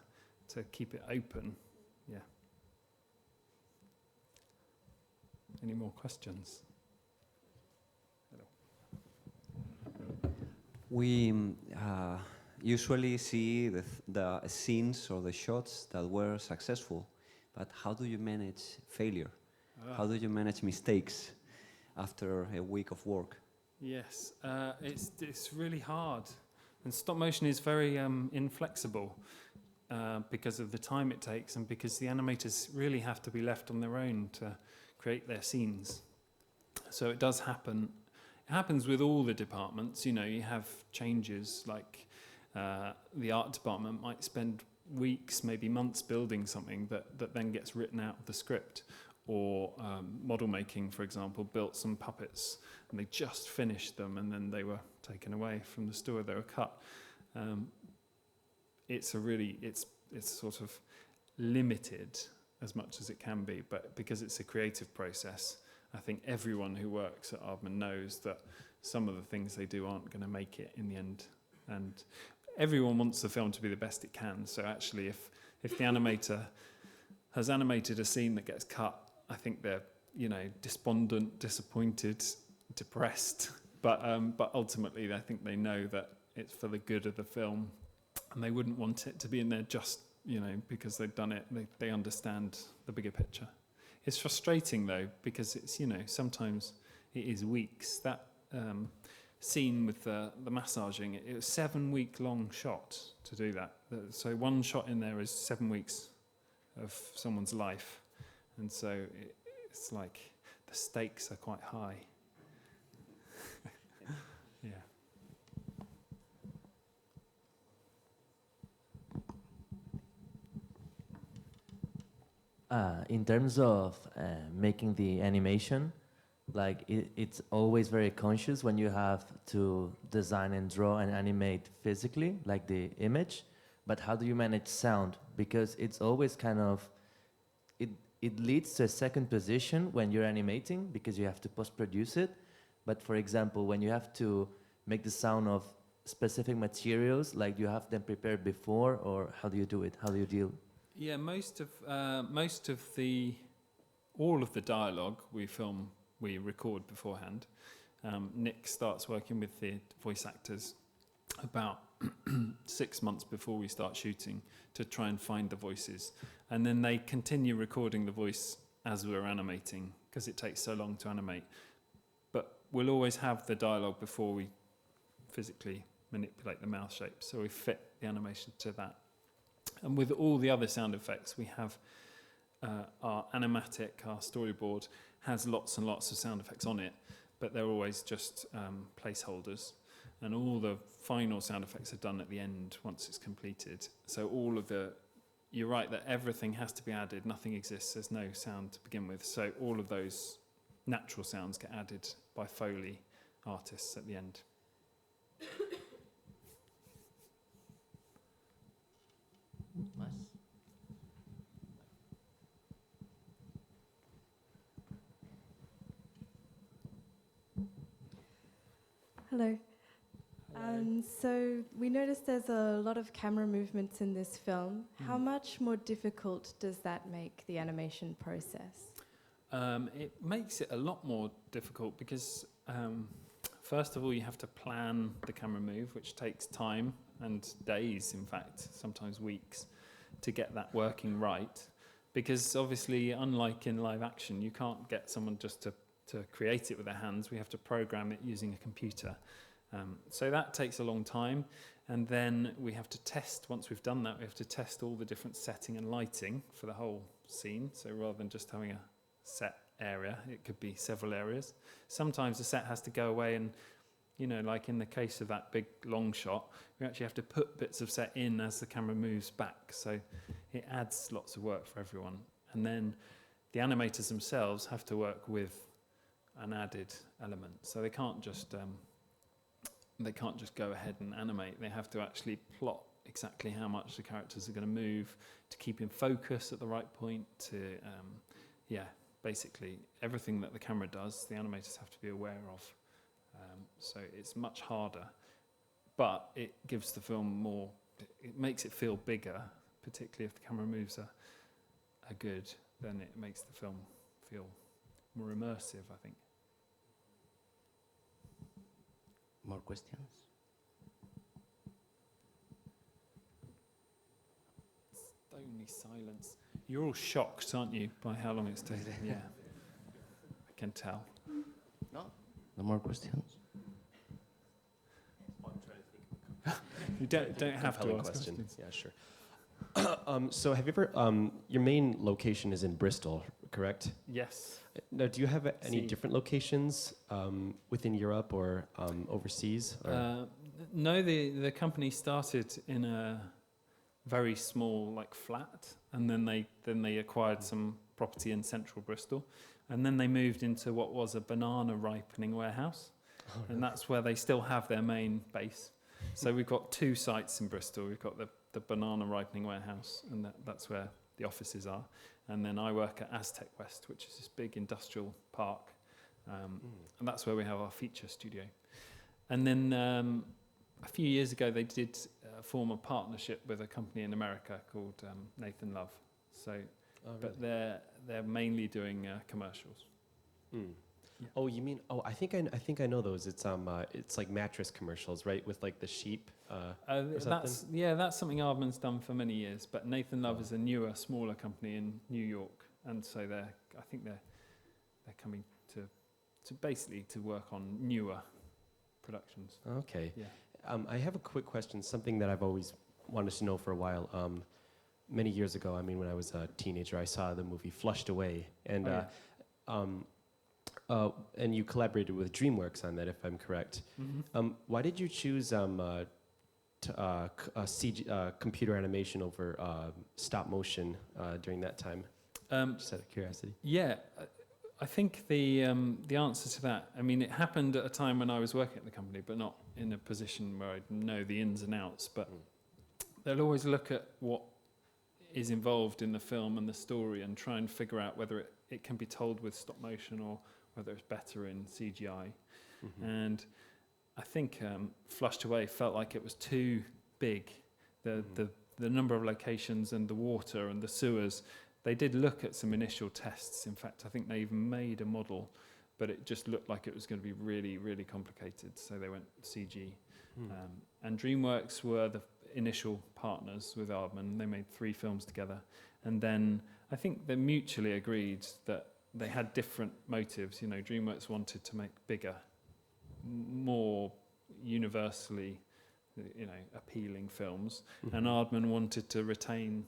keep it open. Yeah. Any more questions? We usually see the scenes or the shots that were successful, but how do you manage failure? How do you manage mistakes after a week of work? Yes, it's really hard, and stop motion is very inflexible because of the time it takes, and because the animators really have to be left on their own to create their scenes. So it does happen. It happens with all the departments. You know, you have changes like the art department might spend weeks, maybe months building something that then gets written out of the script. Or model making, for example, built some puppets and they just finished them and then they were taken away from the store, they were cut. It's sort of limited as much as it can be, but because it's a creative process, I think everyone who works at Aardman knows that some of the things they do aren't going to make it in the end. And everyone wants the film to be the best it can, so actually if the animator has animated a scene that gets cut, I think they're, despondent, disappointed, depressed. But ultimately, I think they know that it's for the good of the film, and they wouldn't want it to be in there just, because they've done it. They understand the bigger picture. It's frustrating though, because it's, sometimes it is weeks. That scene with the massaging, it was 7-week-long shot to do that. So one shot in there is 7 weeks of someone's life. And so it's like the stakes are quite high. Yeah. In terms of making the animation, like it's always very conscious when you have to design and draw and animate physically, like the image. But how do you manage sound? Because it's always kind of, it leads to a second position when you're animating because you have to post-produce it. But for example, when you have to make the sound of specific materials, like you have them prepared before, or how do you do it? How do you deal? Yeah, all of the dialogue we record beforehand. Nick starts working with the voice actors about 6 months before we start shooting to try and find the voices. And then they continue recording the voice as we're animating because it takes so long to animate. But we'll always have the dialogue before we physically manipulate the mouth shape. So we fit the animation to that. And with all the other sound effects, we have our animatic, our storyboard, has lots and lots of sound effects on it, but they're always just placeholders. And all the final sound effects are done at the end once it's completed. So you're right that everything has to be added. Nothing exists. There's no sound to begin with. So all of those natural sounds get added by Foley artists at the end. Nice. Hello. So we noticed there's a lot of camera movements in this film. How much more difficult does that make the animation process? It makes it a lot more difficult because, first of all, you have to plan the camera move, which takes time and days, in fact, sometimes weeks, to get that working right. Because obviously, unlike in live action, you can't get someone just to create it with their hands. We have to program it using a computer. So that takes a long time. And then we have to test, once we've done that, we have to test all the different setting and lighting for the whole scene. So rather than just having a set area, it could be several areas. Sometimes the set has to go away and, like in the case of that big long shot, we actually have to put bits of set in as the camera moves back. So it adds lots of work for everyone. And then the animators themselves have to work with an added element. So they can't just go ahead and animate. They have to actually plot exactly how much the characters are going to move, to keep in focus at the right point, to, basically everything that the camera does, the animators have to be aware of. So it's much harder, but it gives the film more, it makes it feel bigger, particularly if the camera moves are good, then it makes the film feel more immersive, I think. More questions? Stony silence. You're all shocked, aren't you, by how long it's taken? Yeah, I can tell. No? No more questions? You don't have to ask question. questions. Yeah, sure. So have you ever, your main location is in Bristol, correct? Yes. Now, do you have any See. different locations within Europe or overseas? Or? No, the company started in a very small flat, and then they acquired some property in central Bristol, and then they moved into what was a banana ripening warehouse, and that's where they still have their main base. So we've got 2 sites in Bristol. We've got the banana ripening warehouse, and that's where the offices are. And then I work at Aztec West, which is this big industrial park. And that's where we have our feature studio. And then a few years ago, they did form a partnership with a company in America called Nathan Love. So, really? But they're mainly doing commercials. Yeah. Oh, you mean? Oh, I think I know those. It's like mattress commercials, right? With like the sheep. Or something? That's something Aardman's done for many years. But Nathan Love is a newer, smaller company in New York, and so I think they're coming to basically to work on newer productions. Okay. Yeah. I have a quick question. Something that I've always wanted to know for a while. Many years ago, when I was a teenager, I saw the movie Flushed Away, and. And you collaborated with DreamWorks on that, if I'm correct. Mm-hmm. Why did you choose computer animation over stop motion during that time? Just out of curiosity. Yeah, I think the answer to that, it happened at a time when I was working at the company, but not in a position where I know the ins and outs. But they'll always look at what is involved in the film and the story and try and figure out whether it can be told with stop motion or whether it's better in CGI. Mm-hmm. And I think Flushed Away felt like it was too big. The number of locations and the water and the sewers, they did look at some initial tests. In fact, I think they even made a model, but it just looked like it was going to be really, really complicated. So they went CG. And DreamWorks were the initial partners with Aardman. They made 3 films together. And then I think they mutually agreed that they had different motives. DreamWorks wanted to make bigger, more universally, appealing films, and Aardman wanted to retain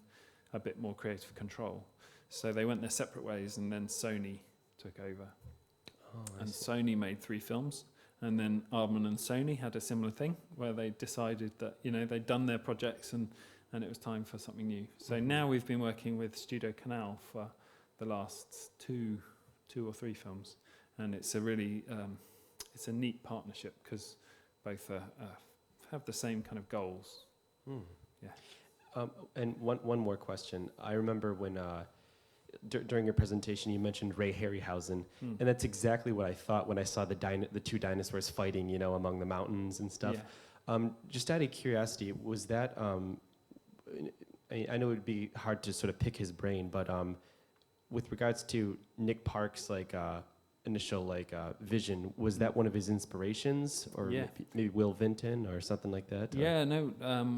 a bit more creative control. So they went their separate ways, and then Sony took over. And Sony made 3 films, and then Aardman and Sony had a similar thing where they decided that they'd done their projects and it was time for something new. So now we've been working with Studio Canal for the last two or 3 films, and it's a really it's a neat partnership because both have the same kind of goals. Yeah. And one more question. I remember when during your presentation you mentioned Ray Harryhausen, and that's exactly what I thought when I saw the 2 dinosaurs fighting, among the mountains and stuff. Yeah. Just out of curiosity, was that? I know it would be hard to sort of pick his brain, but with regards to Nick Park's initial vision, was that one of his inspirations, or maybe Will Vinton or something like that? Yeah, no.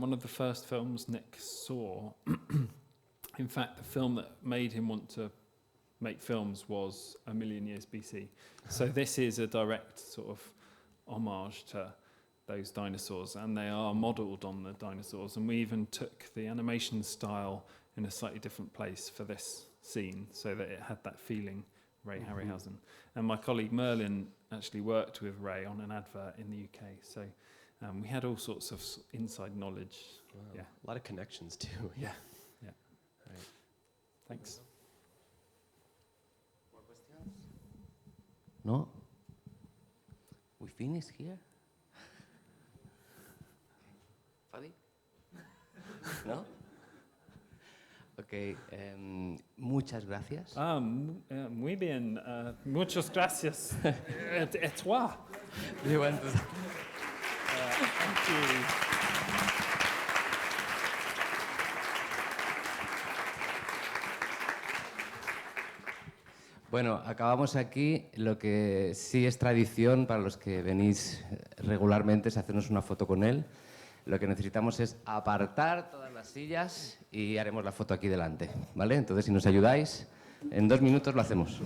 One of the first films Nick saw, in fact, the film that made him want to make films was A Million Years BC. So this is a direct sort of homage to those dinosaurs, and they are modelled on the dinosaurs. And we even took the animation style in a slightly different place for this scene, so that it had that feeling, Ray Harryhausen. And my colleague Merlin actually worked with Ray on an advert in the UK, so we had all sorts of inside knowledge. Wow. Yeah, a lot of connections too. Yeah. All right. Thanks. More questions? No? We finish here? Fadi? ¿No? Ok, muchas gracias. Muy bien. Muchas gracias. Et toi? Do you want to... Thank you. Bueno, acabamos aquí. Lo que sí es tradición para los que venís regularmente es hacernos una foto con él. Lo que necesitamos es apartar todas las sillas y haremos la foto aquí delante, ¿vale? Entonces, si nos ayudáis, en 2 minutos lo hacemos.